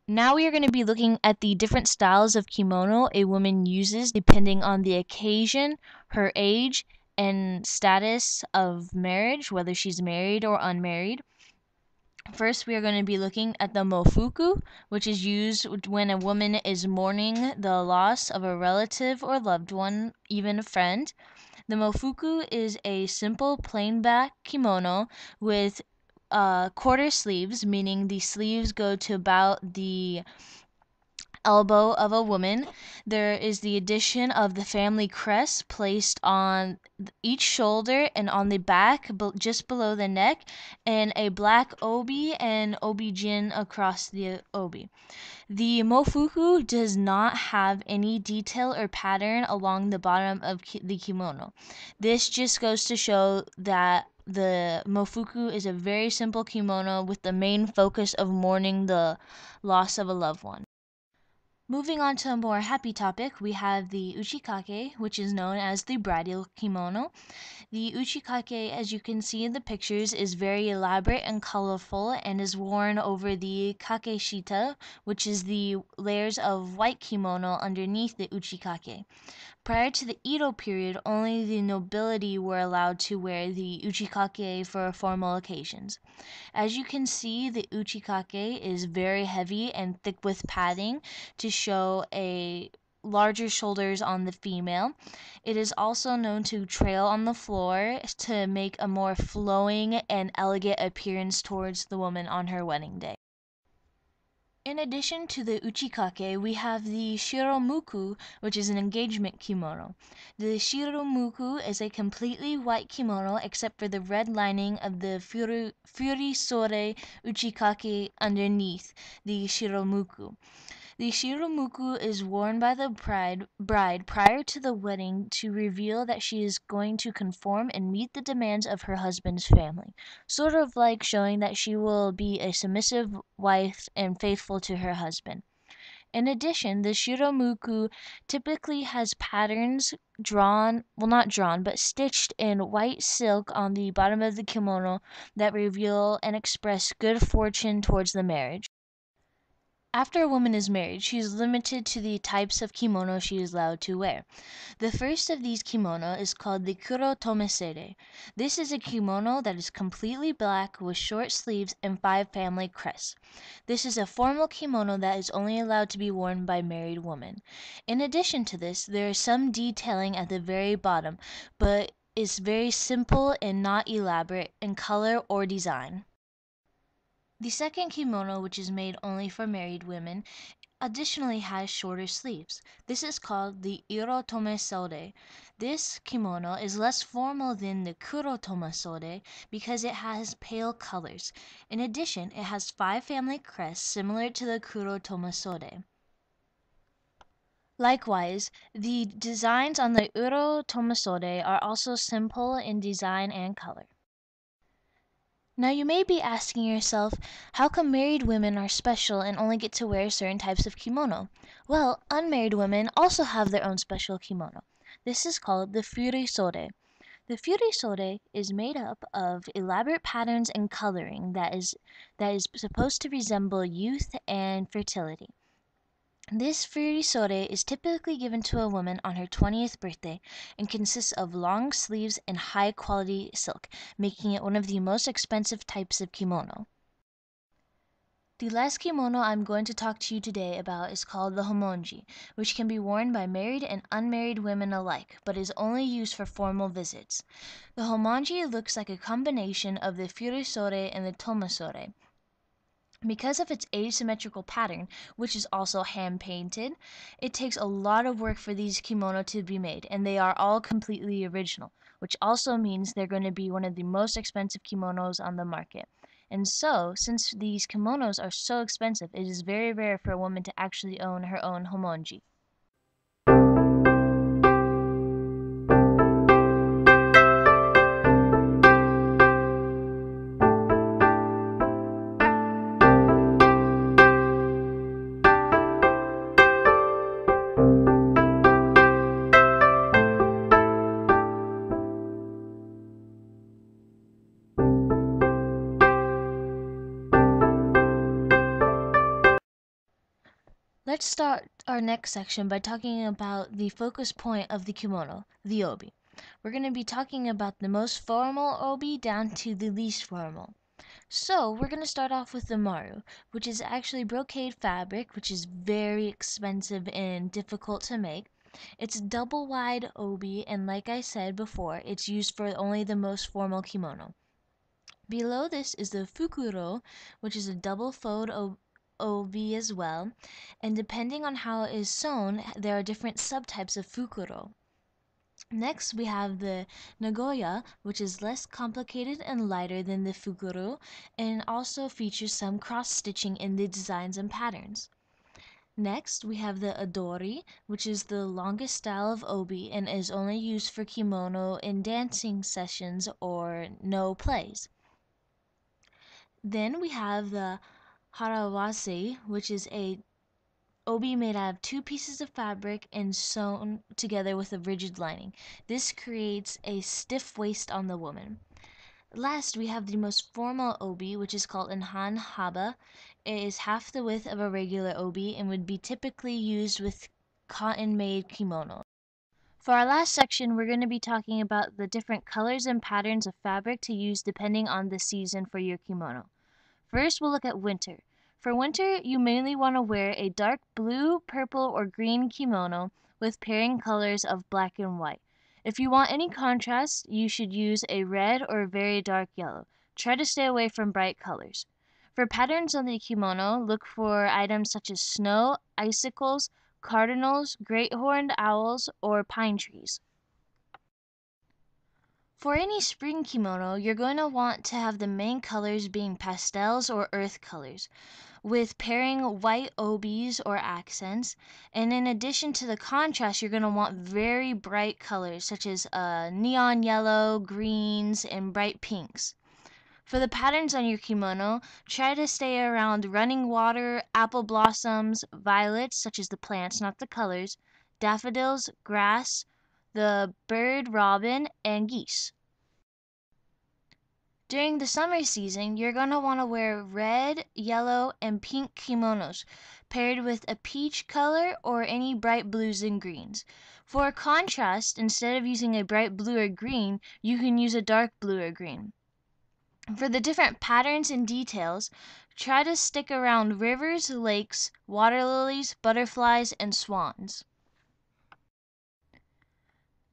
Now we are going to be looking at the different styles of kimono a woman uses depending on the occasion, her age, and status of marriage, whether she's married or unmarried. First, we are going to be looking at the mofuku, which is used when a woman is mourning the loss of a relative or loved one, even a friend. The mofuku is a simple plain back kimono with quarter sleeves, meaning the sleeves go to about the elbow of a woman. There is the addition of the family crest placed on each shoulder and on the back, just below the neck, and a black obi and obi-jin across the obi. The mofuku does not have any detail or pattern along the bottom of the kimono. This just goes to show that the mofuku is a very simple kimono with the main focus of mourning the loss of a loved one. Moving on to a more happy topic, we have the uchikake, which is known as the bridal kimono. The uchikake, as you can see in the pictures, is very elaborate and colorful and is worn over the kakeshita, which is the layers of white kimono underneath the uchikake. Prior to the Edo period, only the nobility were allowed to wear the uchikake for formal occasions. As you can see, the uchikake is very heavy and thick with padding to show a larger shoulders on the female. It is also known to trail on the floor to make a more flowing and elegant appearance towards the woman on her wedding day. In addition to the uchikake, we have the shiromuku, which is an engagement kimono. The shiromuku is a completely white kimono except for the red lining of the furisore uchikake underneath the shiromuku. The shiromuku is worn by the bride prior to the wedding to reveal that she is going to conform and meet the demands of her husband's family, sort of like showing that she will be a submissive wife and faithful to her husband. In addition, the shiromuku typically has patterns drawn, well, not drawn, but stitched in white silk on the bottom of the kimono that reveal and express good fortune towards the marriage. After a woman is married, she is limited to the types of kimono she is allowed to wear. The first of these kimono is called the kuro tomesere. This is a kimono that is completely black with short sleeves and 5 family crests. This is a formal kimono that is only allowed to be worn by married women. In addition to this, there is some detailing at the very bottom, but is very simple and not elaborate in color or design. The second kimono, which is made only for married women, additionally has shorter sleeves. This is called the Irotomesode. This kimono is less formal than the Kurotomesode because it has pale colors. In addition, it has 5 family crests similar to the Kurotomesode. Likewise, the designs on the Urotomesode are also simple in design and color. Now you may be asking yourself, how come married women are special and only get to wear certain types of kimono? Well, unmarried women also have their own special kimono. This is called the furisode. The furisode is made up of elaborate patterns and coloring that is supposed to resemble youth and fertility. This furisode is typically given to a woman on her 20th birthday and consists of long sleeves and high quality silk, making it one of the most expensive types of kimono. The last kimono I'm going to talk to you today about is called the homonji, which can be worn by married and unmarried women alike, but is only used for formal visits. The homonji looks like a combination of the furisode and the tomasode. Because of its asymmetrical pattern, which is also hand painted, it takes a lot of work for these kimono to be made, and they are all completely original, which also means they're going to be one of the most expensive kimonos on the market. And so, since these kimonos are so expensive, it is very rare for a woman to actually own her own homonji. Let's start our next section by talking about the focus point of the kimono, the obi. We're going to be talking about the most formal obi down to the least formal. So, we're going to start off with the maru, which is actually brocade fabric, which is very expensive and difficult to make. It's double wide obi, and like I said before, it's used for only the most formal kimono. Below this is the fukuro, which is a double fold obi as well, and depending on how it is sewn, there are different subtypes of fukuro. Next, we have the Nagoya, which is less complicated and lighter than the Fukuro, and also features some cross stitching in the designs and patterns. Next, we have the Adori, which is the longest style of obi and is only used for kimono in dancing sessions or no plays. Then we have the Harawase, which is a obi made out of two pieces of fabric and sewn together with a rigid lining. This creates a stiff waist on the woman. Last, we have the most formal obi, which is called an han haba. It is half the width of a regular obi and would be typically used with cotton-made kimono. For our last section, we're going to be talking about the different colors and patterns of fabric to use depending on the season for your kimono. First, we'll look at winter. For winter, you mainly want to wear a dark blue, purple, or green kimono with pairing colors of black and white. If you want any contrast, you should use a red or a very dark yellow. Try to stay away from bright colors. For patterns on the kimono, look for items such as snow, icicles, cardinals, great horned owls, or pine trees. For any spring kimono, you're going to want to have the main colors being pastels or earth colors, with pairing white obis or accents. And in addition to the contrast, you're going to want very bright colors such as neon yellow, greens, and bright pinks. For the patterns on your kimono, try to stay around running water, apple blossoms, violets, such as the plants, not the colors, daffodils, grass, the bird robin, and geese. During the summer season, you're going to want to wear red, yellow, and pink kimonos paired with a peach color or any bright blues and greens. For contrast, instead of using a bright blue or green, you can use a dark blue or green. For the different patterns and details, try to stick around rivers, lakes, water lilies, butterflies, and swans.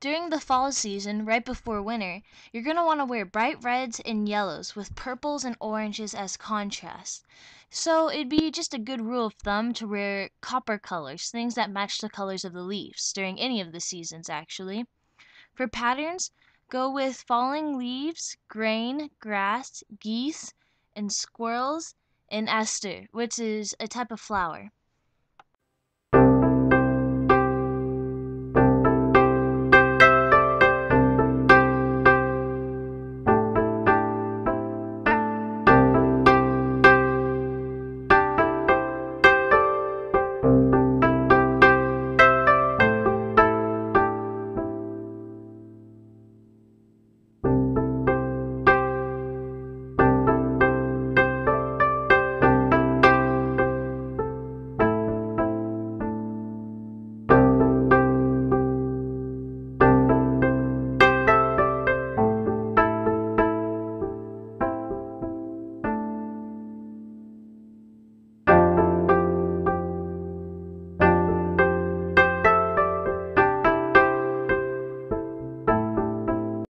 During the fall season, right before winter, you're going to want to wear bright reds and yellows with purples and oranges as contrast. So it'd be just a good rule of thumb to wear copper colors, things that match the colors of the leaves, during any of the seasons actually. For patterns, go with falling leaves, grain, grass, geese, and squirrels, and aster, which is a type of flower.